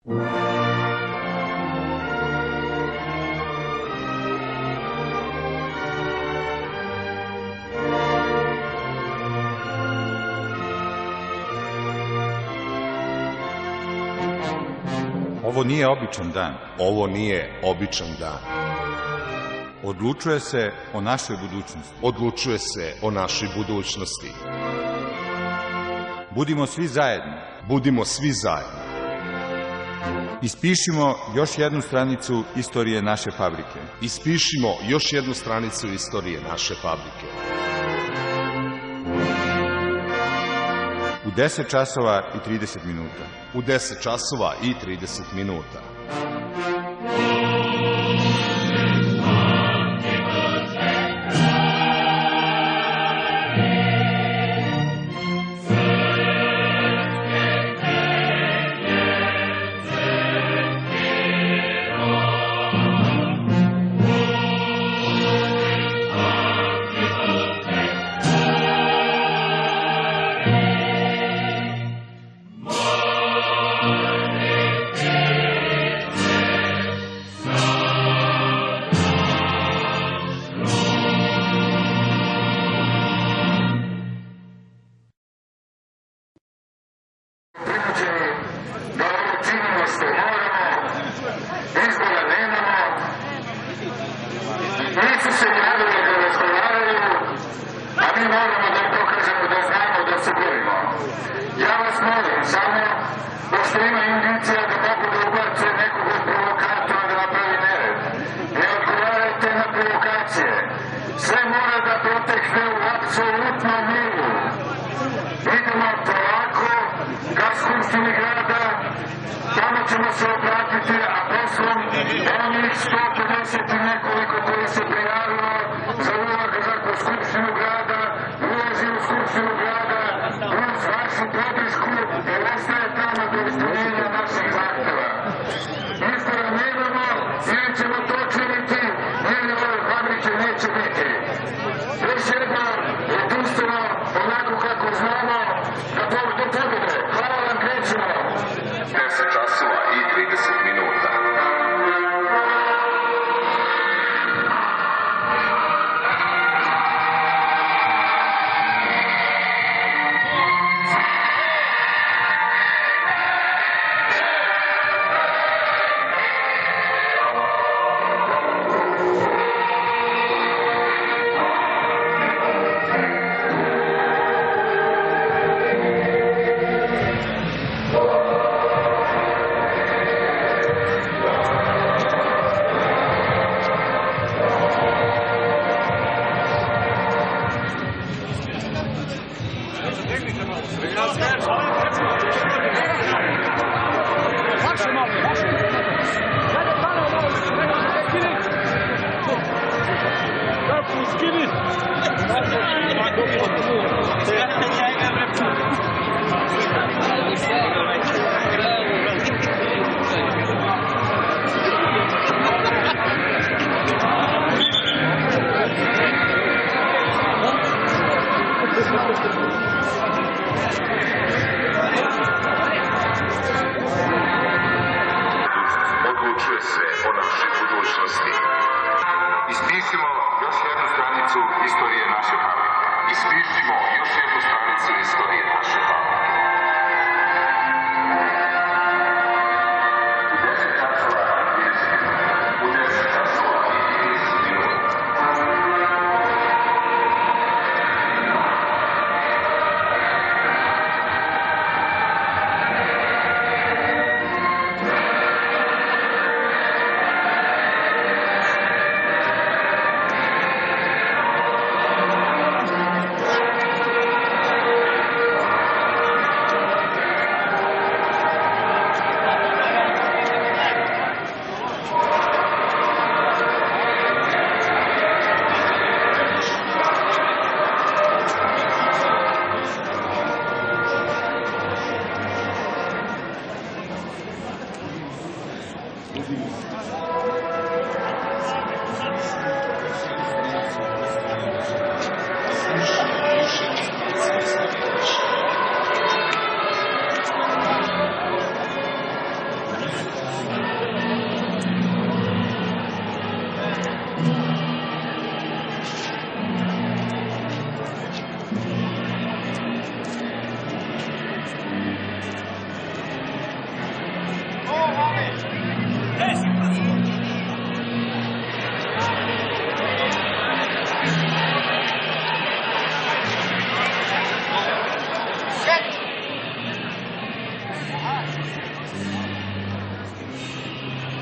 Ovo nije običan dan. Ovo nije običan dan. Odlučuje se o našoj budućnosti. Odlučuje se o našoj budućnosti. Budimo svi zajedno. Budimo svi zajedno. Ispišimo još jednu stranicu istorije naše fabrike. Ispišimo još jednu stranicu istorije naše fabrike. U 10 časova i 30 minuta. U 10 časova i 30 minuta. Odlučuje se o našoj budućnosti. Ispišimo još jednu stranicu istorije naše fabrike. Ispišimo još jednu stranicu istorije naše fabrike. Thank you.